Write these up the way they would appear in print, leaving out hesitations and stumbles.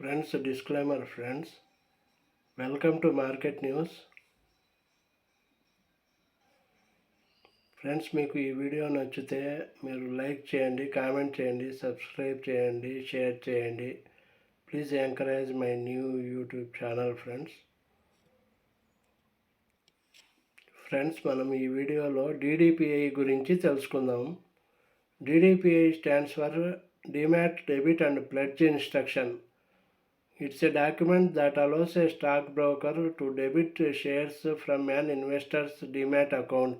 Friends, disclaimer friends, welcome to Market News. Friends, మీకు ఈ video నచ్చితే మీరు లైక్ చేయండి, కామెంట్ చేయండి, సబ్స్క్రైబ్ చేయండి, షేర్ చేయండి. Please encourage my new YouTube channel friends, మనం ఈ వీడియోలో DDPI గురించి తెలుసుకుందాం. DDPI stands for demat debit and pledge instruction. It's a document that allows a stockbroker to debit shares from an investor's demat account.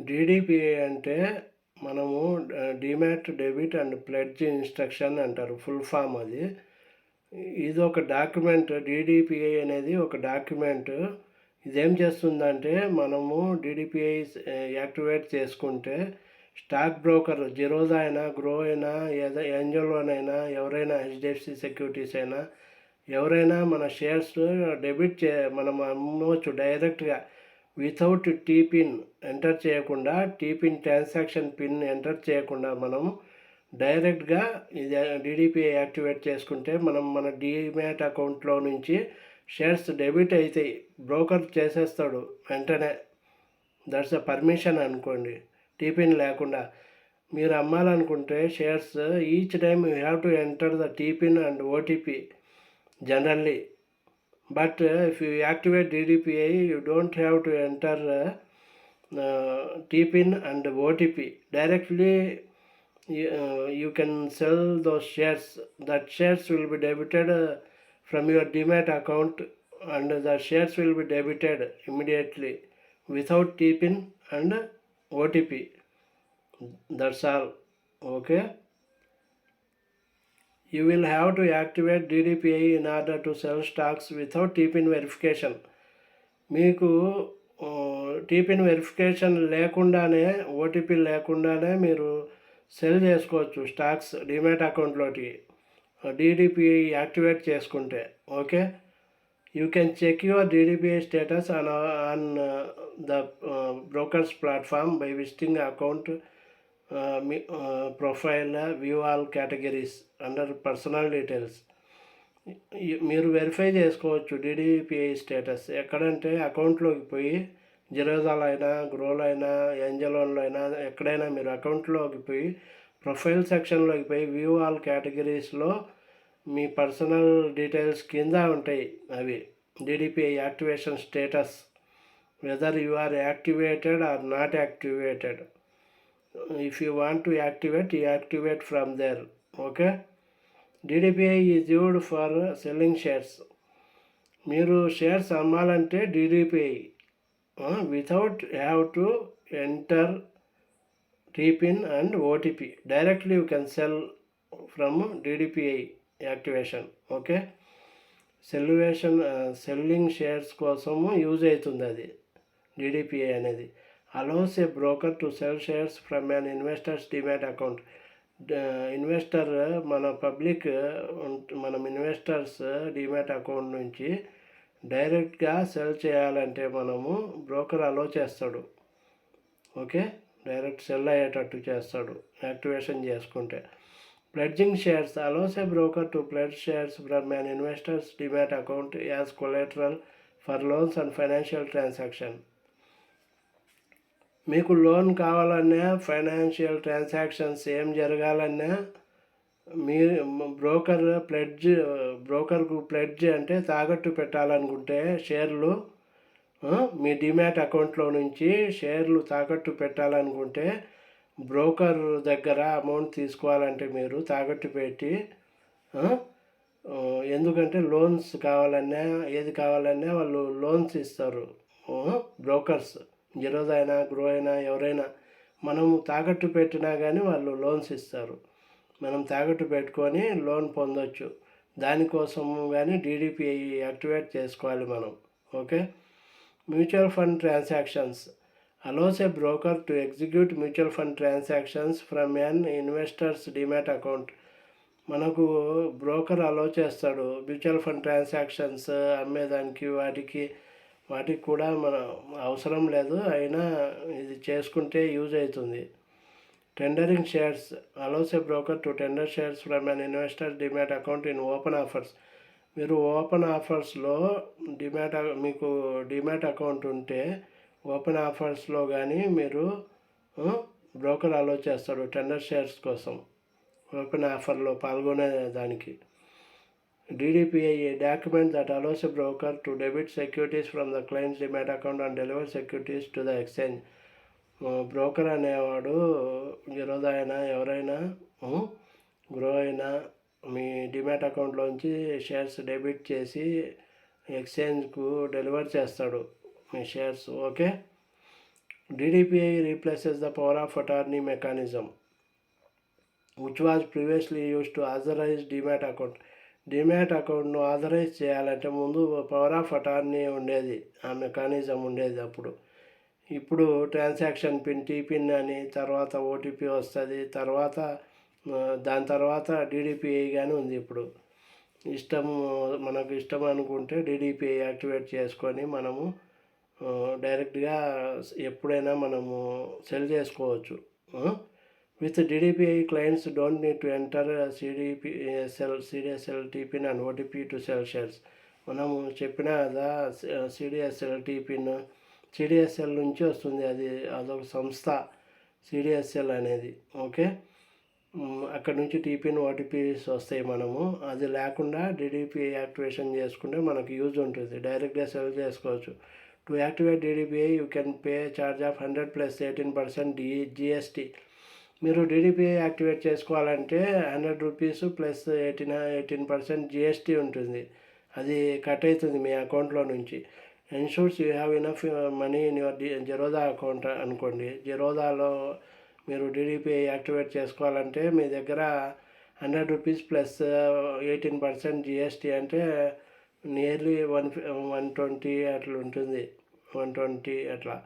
DDPI అంటే మనము demat debit and pledge instruction అంటారు, full form అది. ఇది ఒక document. DDPI అనేది ఒక document. ఇదేం చేస్తుందంటే, మనము DDPI యాక్టివేట్ చేసుకుంటే స్టాక్ బ్రోకర్ జిరోదా అయినా, గ్రో అయినా, ఏంజల్లోనైనా, ఎవరైనా HDFC సెక్యూరిటీస్ అయినా ఎవరైనా మన షేర్స్ డెబిట్ మనం అమ్మవచ్చు డైరెక్ట్గా వితౌట్ టీపిన్ ఎంటర్ చేయకుండా, టీపిన్ ట్రాన్సాక్షన్ పిన్ ఎంటర్ చేయకుండా మనం డైరెక్ట్గా ఇది DDPI యాక్టివేట్ చేసుకుంటే మనం మన డిమాట్ అకౌంట్లో నుంచి షేర్స్ డెబిట్ అవుతాయి. బ్రోకర్ చేసేస్తాడు వెంటనే. దట్స్ అ పర్మిషన్ అనుకోండి. టీపిన్ లేకుండా మీరు అమ్మాలనుకుంటే shares, each time you have to enter the TPIN and OTP generally. But if you activate DDPI, you don't have to enter TPIN and OTP. Directly you can sell those shares. That shares will be debited from your demat account, and the shares will be debited immediately without TPIN and OTP. That's all. Okay. You will have to activate DDPI in order to sell stocks without TPIN verification. మీకు TPIN verification లేకుండానే, OTP లేకుండానే మీరు sell చేసుకోవచ్చు stocks demat అకౌంట్లోకి DDPI activate చేసుకుంటే. Okay. You can check your DDPI status on the broker's platform by visiting account profile, view all categories under personal details. మీరు verify చేసుకోవచ్చు DDPI status ఎక్కడంటే, అకౌంట్లోకి పోయి జిరోదాలో అయినా, గ్రోలో అయినా, ఏంజలోన్లో అయినా, ఎక్కడైనా మీరు అకౌంట్లోకి పోయి ప్రొఫైల్ సెక్షన్లోకి పోయి వ్యూ ఆల్ కేటగిరీస్లో మీ పర్సనల్ డీటెయిల్స్ కింద ఉంటాయి అవి DDPI activation status, whether you are activated or not activated. If you want to activate, you activate from there. Okay. DDPI is used for selling shares. మీరు shares అమ్మాలంటే DDPI without have to enter TPIN and OTP. Directly you can sell from DDPI activation. Okay. Selling shares కోసము use అవుతుంది అది DDPI అనేది. Allows A broker to cell shares from an investors demat account. Investor మన public, మనం investors demat account నుంచి డైరెక్ట్గా cell చేయాలంటే మనము బ్రోకర్ అలో చేస్తాడు. ఓకే. డైరెక్ట్ సెల్ అయ్యేటట్టు చేస్తాడు యాక్టివేషన్ చేసుకుంటే. Pledging shares allows A broker to pledge shares from an investors demat account as collateral for loans and financial transaction. మీకు లోన్ కావాలన్నా, ఫైనాన్షియల్ ట్రాన్సాక్షన్స్ ఏం జరగాలన్నా, మీ బ్రోకర్కు ప్లెడ్జ్ అంటే తాకట్టు పెట్టాలనుకుంటే షేర్లు, మీ డిమాట్ అకౌంట్లో నుంచి షేర్లు తాకట్టు పెట్టాలనుకుంటే బ్రోకర్ దగ్గర అమౌంట్ తీసుకోవాలంటే మీరు తాకట్టు పెట్టి, ఎందుకంటే లోన్స్ కావాలన్నా, ఏది కావాలన్నా వాళ్ళు లోన్స్ ఇస్తారు బ్రోకర్స్. జిరోదా అయినా, గ్రో అయినా, ఎవరైనా మనము తాకట్టు పెట్టినా కానీ వాళ్ళు లోన్స్ ఇస్తారు. మనం తాకట్టు పెట్టుకొని లోన్ పొందొచ్చు. దానికోసము కానీ DDPI యాక్టివేట్ చేసుకోవాలి మనం. Okay. Mutual fund transactions allows A broker to execute mutual fund transactions from an investors demat account. మనకు బ్రోకర్ అలో చేస్తాడు మ్యూచువల్ ఫండ్ ట్రాన్సాక్షన్స్ అమ్మేదానికి, వాటికి కూడా మన అవసరం లేదు, అయినా ఇది చేసుకుంటే యూజ్ అవుతుంది. Tendering shares allows a broker to tender shares from an investor's demat account in open offers. మీరు ఓపెన్ ఆఫర్స్లో మీకు డిమాట్ అకౌంట్ ఉంటే ఓపెన్ ఆఫర్స్లో కానీ మీరు బ్రోకర్ అలో చేస్తాడు టెండర్ షేర్స్ కోసం ఓపెన్ ఆఫర్లో పాల్గొనే దానికి. DDPI, a document that allows a broker to debit securities from the client's demat account and deliver securities to the exchange. Broker అనేవాడు జిరోదా అయినా ఎవరైనా గ్రో అయినా మీ డిమాట్ అకౌంట్లోంచి షేర్స్ డెబిట్ చేసి ఎక్స్చేంజ్కు డెలివర్ చేస్తాడు మీ shares. Okay. DDPI replaces the power of attorney mechanism which was previously used to authorize demat account. Demat అకౌంట్ను ఆథరైజ్ చేయాలంటే ముందు పవర్ ఆఫ్ అటార్నీ ఉండేది, ఆ మెకానిజం ఉండేది అప్పుడు. ఇప్పుడు ట్రాన్సాక్షన్ పిన్, టీపిన్ అని, తర్వాత ఓటీపీ వస్తుంది, తర్వాత దాని తర్వాత DDPI కానీ ఉంది. ఇప్పుడు మనకు ఇష్టం అనుకుంటే DDPI యాక్టివేట్ చేసుకొని మనము డైరెక్ట్గా ఎప్పుడైనా మనము సెల్ చేసుకోవచ్చు. With DDPI, clients don't need to enter CDSL, TPIN and OTP to sell shares. మనము చెప్పిన కదా CDSL, TPIN, CDSL నుంచి వస్తుంది, అదొక సంస్థ CDSL అనేది. ఓకే. అక్కడ నుంచి TPIN, OTPs వస్తాయి. మనము అది లేకుండా DDPI యాక్టివేషన్ చేసుకుంటే మనకు యూజ్ ఉంటుంది, డైరెక్ట్గా సెల్ చేసుకోవచ్చు. To activate DDPI you can pay charge of 100 + 18% GST. మీరు DDPI యాక్టివేట్ చేసుకోవాలంటే 100 రూపీస్ ప్లస్ 18% GST ఉంటుంది, అది కట్ అవుతుంది మీ అకౌంట్లో నుంచి. Ensures you have enough money in your Zerodha account అనుకోండి. జిరోదాలో మీరు DDPI యాక్టివేట్ చేసుకోవాలంటే మీ దగ్గర 100 రూపీస్ ప్లస్ 18% GST అంటే నియర్లీ 120 అట్లా ఉంటుంది, 120 అట్లా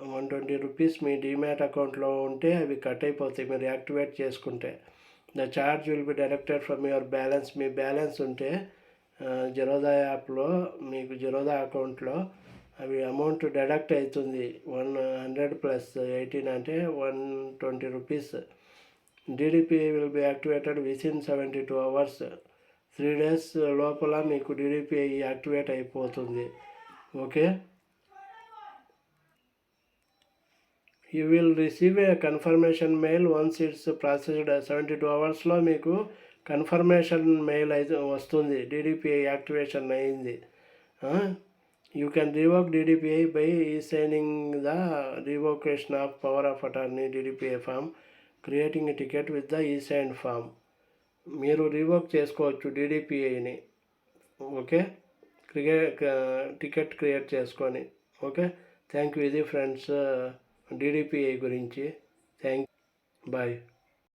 120 రూపీస్ మీ డిమాట్ అకౌంట్లో ఉంటే అవి కట్ అయిపోతాయి మీరు యాక్టివేట్ చేసుకుంటే. The charge will be directed from your balance. Me balance ఉంటే జిరోదా యాప్లో మీకు జిరోదా అకౌంట్లో అవి అమౌంట్ డెడక్ట్ అవుతుంది. 100 + 18 అంటే 120 rupees. DDPI will be activated within 72 hours. 3 days లోపల మీకు DDPI యాక్టివేట్ అయిపోతుంది. Okay. You will receive a confirmation mail once it's processed. 72 hours మీకు కన్ఫర్మేషన్ మెయిల్ అయితే వస్తుంది, DDPI యాక్టివేషన్ అయింది. You can revoke DDPI by signing the revocation of power of attorney DDPI form, creating a ticket with the sign form. మీరు revoke చేసుకోవచ్చు DDPIని. Okay. Ticket create చేసుకొని. Okay. Thank you. ఇది friends DDPI గురించి. Bye.